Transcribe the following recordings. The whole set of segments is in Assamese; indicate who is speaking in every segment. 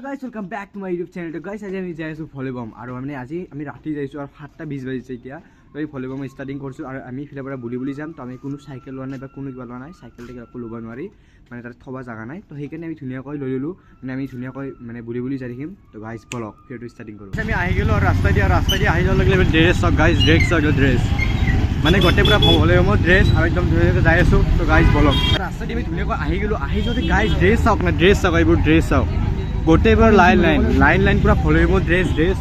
Speaker 1: Guys, welcome back to my YouTube channel. So guys, আজি আমি যাই আছো ভলিবম আৰু মানে আজি আমি ৰাতি যাইছো আৰু 7:20 বাজিছে এতিয়া তো এই ভলিবম ষ্টাৰ্টিং কৰিছো আৰু আমি ফিলে পৰা বুলি যাম তো আমি কোনো সাইকেল লোৱা নাই বা কোনো কিবা লোৱা নাই সাইকেল তে একো ল'ব নোৱাৰি মানে তাত থবা জাগা নাই তো সেইকাৰণে আমি ধুনিয়াকৈ লৈ ললো মানে আমি ধুনিয়াকৈ মানে বুলি যাই থাকিম তো গাইস ব্লগ ভিডিওটো ষ্টাৰ্টিং কৰো আমি আহি গলো আৰু ৰাস্তা দি আহি যোৱাৰ লগে লগে ড্ৰেছ সব গাইস ড্ৰেছ মানে গোটে পুৰা ভলিবমৰ ড্ৰেছ আৰু একদম ধুনিয়াকৈ যাই আছো তো গাইস ব্লগ ৰাস্তা দি আমি ধুনিয়াকৈ আহি গলো আহি যদি গাইস ড্ৰেছ চাওক না ড্ৰেছ চাওক এইবোৰ ড্ৰেছ চাওক গোটেইবোৰ লাইন পুৰা ভলিবমৰ ড্ৰেছ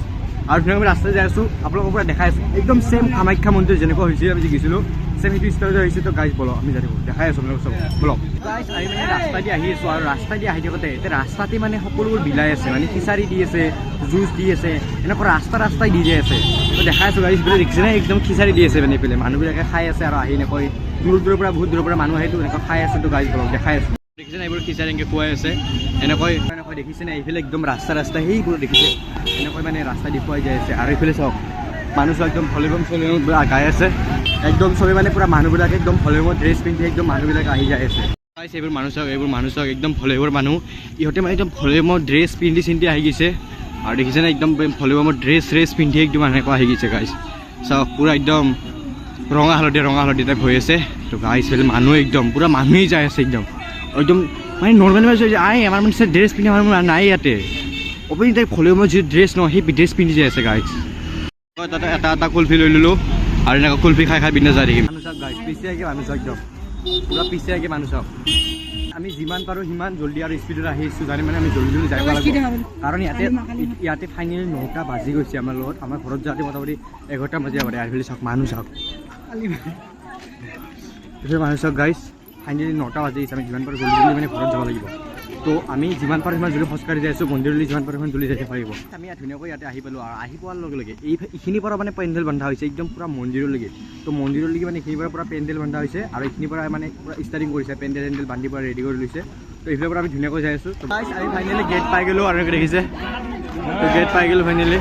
Speaker 1: আৰু ধুনীয়াকৈ ৰাস্তাত যাই আছোঁ আপোনালোকৰ পৰা দেখাই আছোঁ একদম ছেম কামাখ্যা মন্দিৰ যেনেকুৱা হৈছিল আমি দেখিছিলোঁ ছেম সেইটো ষ্টাইলত হৈছে তো গাইজ বলক আমি জানিব দেখাই আছোঁ আপোনালোক চব বলক গাইজ আমি মানে ৰাস্তা দি আহি আছোঁ আৰু ৰাস্তা দি আহি থাকোঁতে এতিয়া ৰাস্তাতে মানে সকলোবোৰ বিলাই আছে মানে খিচাৰি দি আছে জুচ দি আছে এনেকুৱা ৰাস্তাই দি যাই আছে তো দেখাই আছোঁ গাইজ বোলে দেখিছেনে একদম খিচাৰি দি আছে মানে পেলাই মানুহবিলাকে খাই আছে আৰু আহি এনেকৈ দূৰৰ পৰা বহুত দূৰৰ পৰা মানুহ আহিতো এনেকৈ খাই আছে তো গাইজ বলক দেখাই আছোঁ দেখিছে এইবোৰ খিচাৰি এনেকৈ খুৱাই আছে এনেকৈ দেখিছে না এইফালে একদম ৰাস্তা সেইবোৰ দেখিছে এনেকৈ মানে ৰাস্তা দেখুৱাই যাই আছে আৰু এইফালে চাওক মানুহ চাওক একদম ভলিবম গাই আছে একদম চবে মানে পুৰা মানুহবিলাকে একদম ভলিবমৰ ড্ৰেছ পিন্ধি একদম মানুহবিলাক আহি যাই আছে এইবোৰ মানুহ চাওক একদম ভলিবমৰ মানুহ ইহঁতে মানে একদম ভলিবমৰ ড্ৰেছ পিন্ধি আহি গৈছে আৰু দেখিছে না একদম ভলিবমৰ ড্ৰেছ পিন্ধি একদম এনেকুৱা আহি গৈছে গাইছ চাওক পুৰা একদম ৰঙা হালধীয়া টাইপ হৈ আছে তো গাইছ মানুহ একদম পুৰা মানুহেই যাই আছে একদম মানে নৰ্মেলি আমাৰ মানে ড্ৰেছ পিন্ধি মানুহ নাই ইয়াতে অপেনিং টাইপ ভলিবমৰ যি ড্ৰেছ ন সেই ড্ৰেছ পিন্ধি যাই আছে গাইজ তাতে এটা কুলফি লৈ ল'লোঁ আৰু এনেকৈ কুলফি খাই বিনা যাই থাকিম মানুহ চাওক গাইজ পিছিয়াকৈ মানুহ চাওক একদম পুৰা পিছিয়াকৈ মানুহ চাওক আমি যিমান পাৰোঁ সিমান জল্দি আৰু স্পীডত আহি আছোঁ জানি মানে আমি জল্দি যাব লাগিব কাৰণ ইয়াতে ফাইনেলি 9টা বাজি গৈছে আমাৰ লগত আমাৰ ঘৰত যাওঁতে মোটামুটি 11টা বাজি আগতে আহি চাওক মানুহ চাওক গাইজ ফাইনেলি 9টা বাজি গৈছে আমি যিমান পাৰোঁ জল্দি মানে ঘৰত যাব লাগিব তো আমি যিমান পাৰোঁ সিমান জল্দি খোজকাঢ়ি যাই আছোঁ মন্দিৰলৈ যিমান পাৰোঁ সিমান জল্দি যাই পাৰিব আমি ধুনীয়াকৈ ইয়াতে আহি পালোঁ আৰু আহি পোৱাৰ লগে লগে এইখিনিৰ পৰা মানে পেণ্ডেল বন্ধা হৈছে একদম পুৰা মন্দিৰলৈকে তো মন্দিৰলৈকে মানে এইখিনিৰ পৰা পেণ্ডেল বন্ধা হৈছে আৰু এইখিনিৰ পৰা মানে পুৰা ষ্টাৰ্টিং কৰিছে পেণ্ডেল বান্ধি পৰা ৰেডি কৰি লৈছে তো এইফালৰ পৰা আমি ধুনীয়াকৈ যাই আছোঁ তো গাইছ আমি ফাইনেলি গেট পাই গ'লোঁ আৰু দেখিছে তো গেট পাই গ'লোঁ ফাইনেলি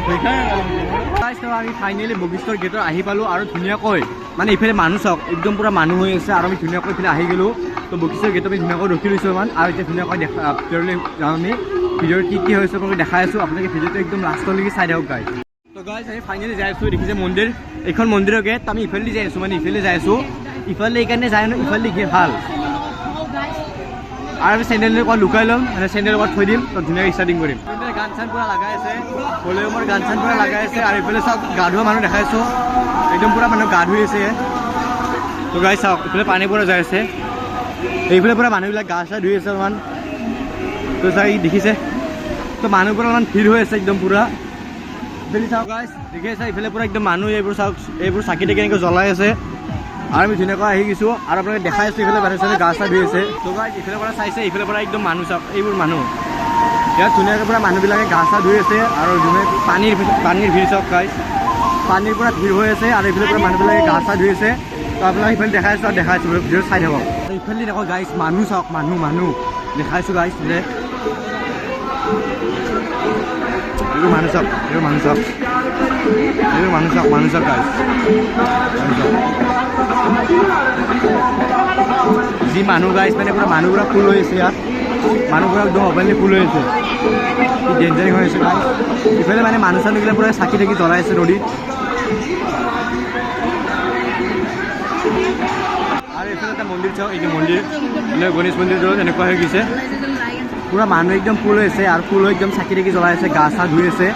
Speaker 1: আমি ফাইনেলি বশিষ্ঠৰ গেটত আহি পালোঁ আৰু ধুনীয়াকৈ মানে এইফালে মানুহ চাওক একদম পুৰা মানুহ হৈ আছে আৰু আমি ধুনীয়াকৈ এইফালে আহি গ'লোঁ তো বশিষ্ঠৰ গেটত আমি ধুনীয়াকৈ ৰখি লৈছোঁ ইমান আৰু এতিয়া ধুনীয়াকৈ ভিতৰলৈ যাওঁ আমি ভিডিঅ'ত কি হৈছে আপোনালোকে দেখাই আছোঁ আপোনালোকে ভিডিঅ'টো একদম লাষ্টলৈকে চাই থাকক গাইজ তো গাইজ আমি ফাইনেলি যাই আছোঁ দেখিছে মন্দিৰ এইখন মন্দিৰৰ গেট আমি ইফালে যাই আছোঁ মানে ইফালে যাই আছোঁ ইফালে এইকাৰণে যাই ন ইফালে গেট ভাল আৰু আমি চেণ্ডেল ক'ৰবাত লুকাই ল'ম মানে চেণ্ডেল ক'ৰবাত থৈ দিম তো ধুনীয়াকৈ ষ্টাৰ্টিং কৰিম গান চান পূৰা লগাই আছে ভলিবমৰ গান চান পূৰা লগাই আছে আৰু এইফালে চাওক গা ধোৱা মানুহ দেখাইছোঁ একদম পূৰা মানুহ গা ধুই আছে তো গাইজ চাওক এইফালে পানী পূৰা যাই আছে এইফালে পূৰা মানুহবিলাক গা চা ধুই আছে অলপমান তো চাই দেখিছে তো মানুহবোৰ অলপমান ভিৰ হৈ আছে একদম পূৰা এইফালে চাওক গাইজ দেখি আছে এইফালে পূৰা একদম মানুহ এইবোৰ চাওক এইবোৰ চাকি তাকি এনেকৈ জ্বলাই আছে আৰু আমি ধুনীয়াকৈ আহি গৈছোঁ আৰু আপোনালোকে দেখাই আছোঁ এইফালে মানুহ চাই গা চা ধুই আছে তো গাইজ এইফালে পৰা চাইছে এইফালে পৰা একদম মানুহ চাওক এইবোৰ মানুহ ইয়াত ধুনীয়াকৈ পৰা মানুহবিলাকে গা চা ধুই আছে আৰু পানীৰ ভিৰ চাওক গাইজ পানীৰ পৰা ভিৰ হৈ আছে আৰু এইফালে পৰা মানুহবিলাকে গা চা ধুই আছে তো আপোনালোকে সেইফালে দেখাই আছোঁ ভিডিঅ'ত চাই থাকক এইফালে দেখক গাইজ মানুহ চাওক মানুহ দেখাইছোঁ গাইজ বোলে এইবোৰ মানুহ চাওক গাইজ যি মানুহ গাইজ মানে পুৰা মানুহবোৰক ফুল হৈ আছে ইয়াত মানুহবোৰক একদম অপেনলি ফুল হৈ আছে কি ডেঞ্জাৰিং হৈ আছে গাইজ ইফালে মানে মানুহ চানুহবিলাক পুৰা চাকি তাকি জ্বলাই আছে নদীত আৰু এইফালে এটা মন্দিৰ চাওক এইটো মন্দিৰ মানে গণেশ মন্দিৰটো এনেকুৱা হৈ গৈছে পুৰা মানুহ একদম ফুল হৈ আছে আৰু ফুল হৈ একদম চাকি তাকি জ্বলাই আছে গা চা ধুই আছে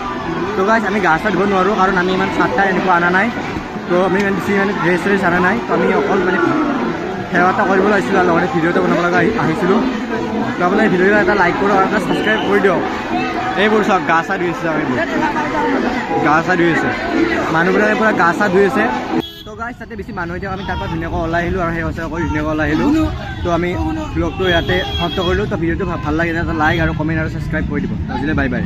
Speaker 1: তো গাইজ আমি গা চা ধুব নোৱাৰোঁ কাৰণ আমি ইমান চাট্টা এনেকুৱা অনা নাই তো আমি ইমান বেছি মানে ড্ৰেছ অনা নাই তো আমি অকল মানে সেৱা এটা কৰিবলৈ আহিছিলোঁ আৰু লগতে ভিডিঅ' এটা বনাব লগা আহিছিলোঁ তো আপোনালোকে ভিডিঅ'টো এটা লাইক কৰক আৰু এটা ছাবস্ক্ৰাইব কৰি দিয়ক এইবোৰ চাওক গা চা ধুই আছে চাওক এইবোৰ গা চা ধুই আছে মানুহবিলাকে পূৰা গা চা ধুই আছে তো গাইজ তাতে বেছি মানুহ এতিয়া আমি তাৰ পৰা ধুনীয়াকৈ ওলাই আহিলোঁ আৰু সেই সঁচা কৰি ধুনীয়াকৈ ওলাই আহিলোঁ তো আমি ব্লগটো ইয়াতে সমাপ্ত কৰিলোঁ তো ভিডিঅ'টো ভাল লাগে এটা লাইক আৰু কমেণ্ট আৰু ছাবস্ক্ৰাইব কৰি দিব আজিলৈ বাই বাই